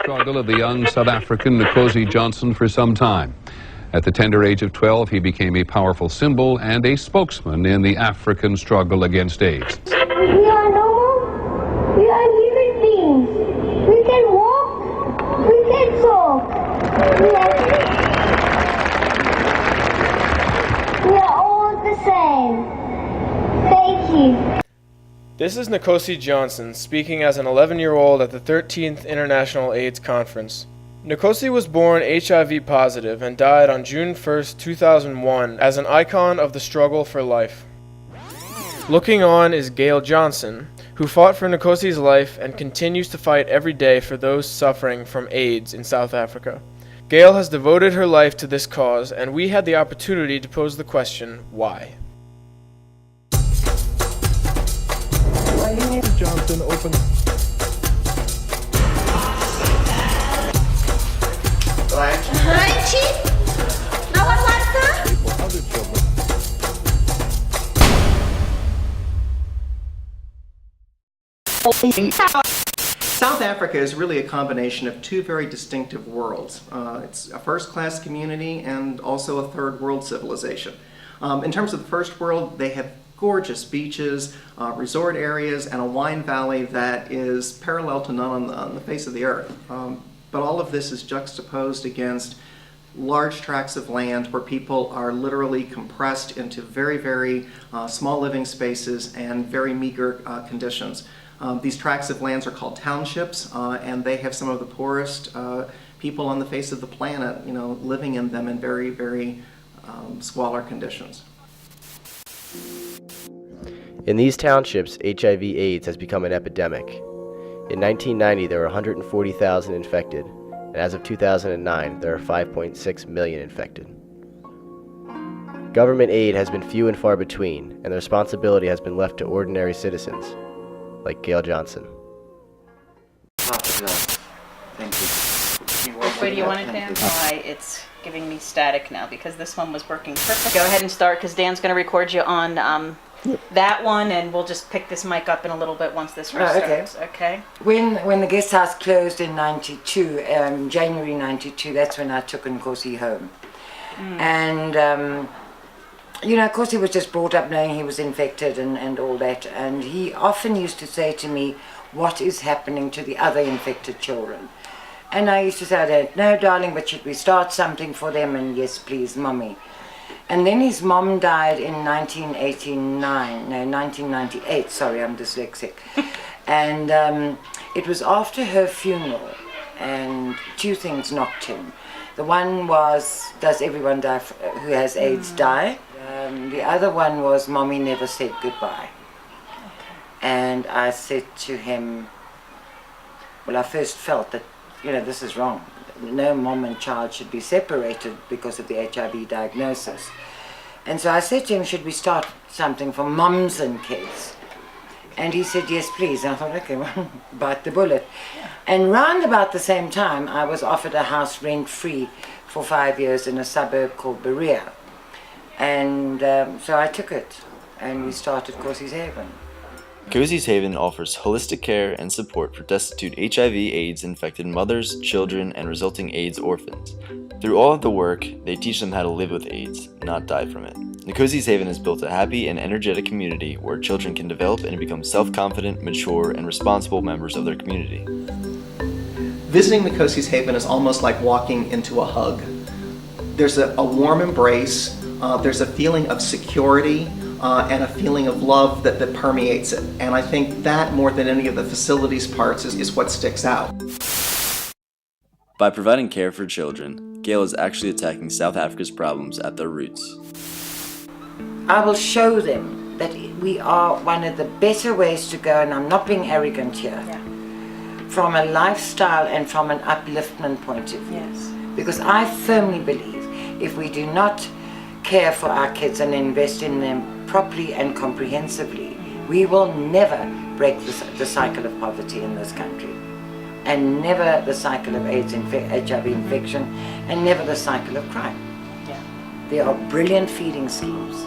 struggle of the young South African Nkosi Johnson for some time. At the tender age of 12, he became a powerful symbol and a spokesman in the African struggle against AIDS. We are normal. We are living beings. We can walk. We can talk. We are all the same. Thank you. This is Nkosi Johnson speaking as an 11-year-old at the 13th International AIDS Conference. Nkosi was born HIV positive and died on June 1, 2001 as an icon of the struggle for life. Looking on is Gail Johnson, who fought for Nkosi's life and continues to fight every day for those suffering from AIDS in South Africa. Gail has devoted her life to this cause, and we had the opportunity to pose the question, why? Johnson open. South Africa is really a combination of two very distinctive worlds. It's a first-class community and also a third-world civilization. In terms of the first world, they have gorgeous beaches, resort areas, and a wine valley that is parallel to none on the face of the earth. But all of this is juxtaposed against large tracts of land where people are literally compressed into very, very small living spaces and very meager conditions. These tracts of lands are called townships, and they have some of the poorest people on the face of the planet, living in them in very, very squalor conditions. In these townships, HIV/AIDS has become an epidemic. In 1990, there were 140,000 infected, and as of 2009, there are 5.6 million infected. Government aid has been few and far between, and the responsibility has been left to ordinary citizens, like Gail Johnson. Thank you. Which way do you want it, Dan? Why, it's giving me static now because this one was working perfect. Go ahead and start because Dan's going to record you on that one, and we'll just pick this mic up in a little bit once this restarts. Okay. When the guest house closed in '92, January '92, that's when I took Nkosi home. And of course, he was just brought up knowing he was infected and all that. And he often used to say to me, "What is happening to the other infected children?" And I used to say, "I don't know, darling, but should we start something for them?" And yes, please, mommy. And then his mom died in 1998, sorry, I'm dyslexic. And it was after her funeral, and two things knocked him. The one was, does everyone die who has AIDS die? The other one was, mommy never said goodbye. And I said to him, well, I first felt that, this is wrong. No mom and child should be separated because of the HIV diagnosis. And so I said to him, should we start something for mums and kids? And he said, yes, please. And I thought, okay, well, bite the bullet. And round about the same time, I was offered a house rent-free for 5 years in a suburb called Berea. And so I took it, and we started Nkosi's Haven. Nkosi's Haven offers holistic care and support for destitute HIV/AIDS infected mothers, children, and resulting AIDS orphans. Through all of the work, they teach them how to live with AIDS, not die from it. Nkosi's Haven has built a happy and energetic community where children can develop and become self-confident, mature, and responsible members of their community. Visiting Nkosi's Haven is almost like walking into a hug. There's a warm embrace, there's a feeling of security, and a feeling of love that permeates it. And I think that, more than any of the facilities parts, is what sticks out. By providing care for children, Gail is actually attacking South Africa's problems at their roots. I will show them that we are one of the better ways to go, and I'm not being arrogant here, from a lifestyle and from an upliftment point of view. Yes. Because I firmly believe if we do not care for our kids and invest in them properly and comprehensively, we will never break the cycle of poverty in this country, and never the cycle of HIV infection, and never the cycle of crime. Yeah. There are brilliant feeding schemes,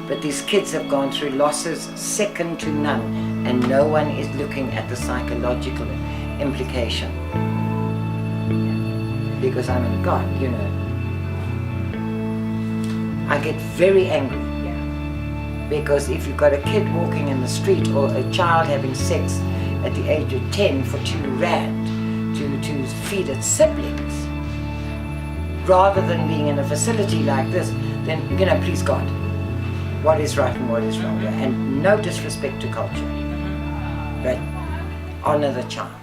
but these kids have gone through losses second to none, and no one is looking at the psychological implication. because I mean, God, you know, I get very angry. Because if you've got a kid walking in the street or a child having sex at the age of 10 for R2 to feed its siblings, rather than being in a facility like this, then, you know, please God, what is right and what is wrong? And no disrespect to culture, but honor the child.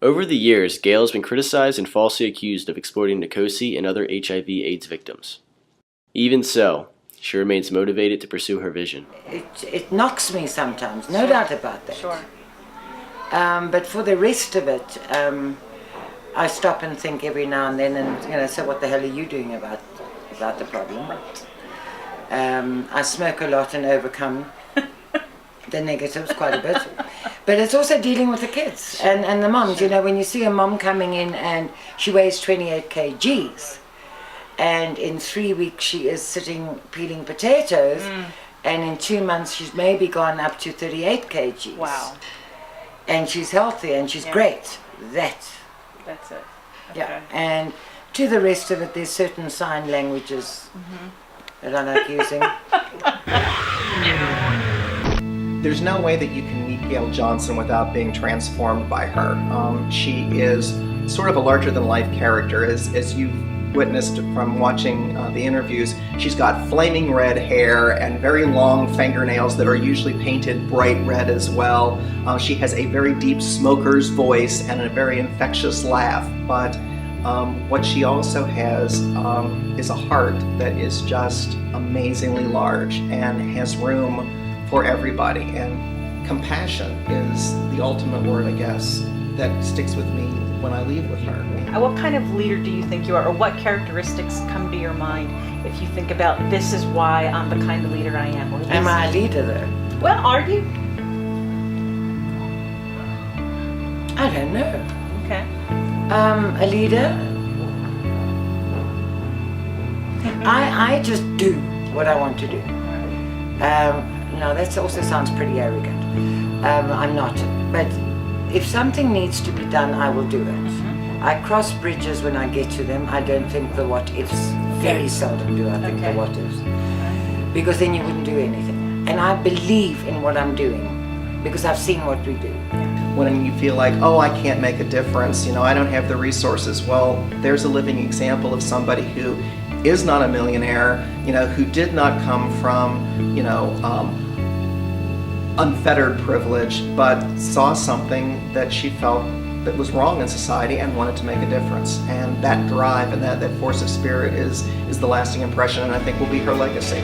Over the years, Gail has been criticized and falsely accused of exploiting Nkosi and other HIV/AIDS victims. Even so, she remains motivated to pursue her vision. It knocks me sometimes, no doubt about that. Sure. But for the rest of it, I stop and think every now and then, and you know, so what the hell are you doing about the problem? I smoke a lot and overcome the negatives quite a bit. But it's also dealing with the kids and the moms. You know, when you see a mom coming in and she weighs 28 kgs, and in 3 weeks she is sitting peeling potatoes, and in 2 months she's maybe gone up to 38 kgs. Wow. And she's healthy and she's great. That's it. Okay. Yeah. And to the rest of it, there's certain sign languages that I like using. There's no way that you can meet Gail Johnson without being transformed by her. She is sort of a larger-than-life character, as you've witnessed from watching the interviews. She's got flaming red hair and very long fingernails that are usually painted bright red as well. She has a very deep smoker's voice and a very infectious laugh, but what she also has is a heart that is just amazingly large and has room for everybody. And compassion is the ultimate word, I guess, that sticks with me when I leave with her. What kind of leader do you think you are, or what characteristics come to your mind if you think about this is why I'm the kind of leader I am? Or Am I a leader though? Well, are you? I don't know. Okay. A leader? I just do what I want to do. No, that also sounds pretty arrogant. I'm not. But if something needs to be done, I will do it. I cross bridges when I get to them. I don't think the what-ifs. Very seldom do I think the what-ifs. Because then you wouldn't do anything. And I believe in what I'm doing because I've seen what we do. When you feel like, oh, I can't make a difference, you know, I don't have the resources. Well, there's a living example of somebody who is not a millionaire, you know, who did not come from, you know, unfettered privilege, but saw something that she felt that was wrong in society and wanted to make a difference. And that drive and that force of spirit is the lasting impression, and I think will be her legacy.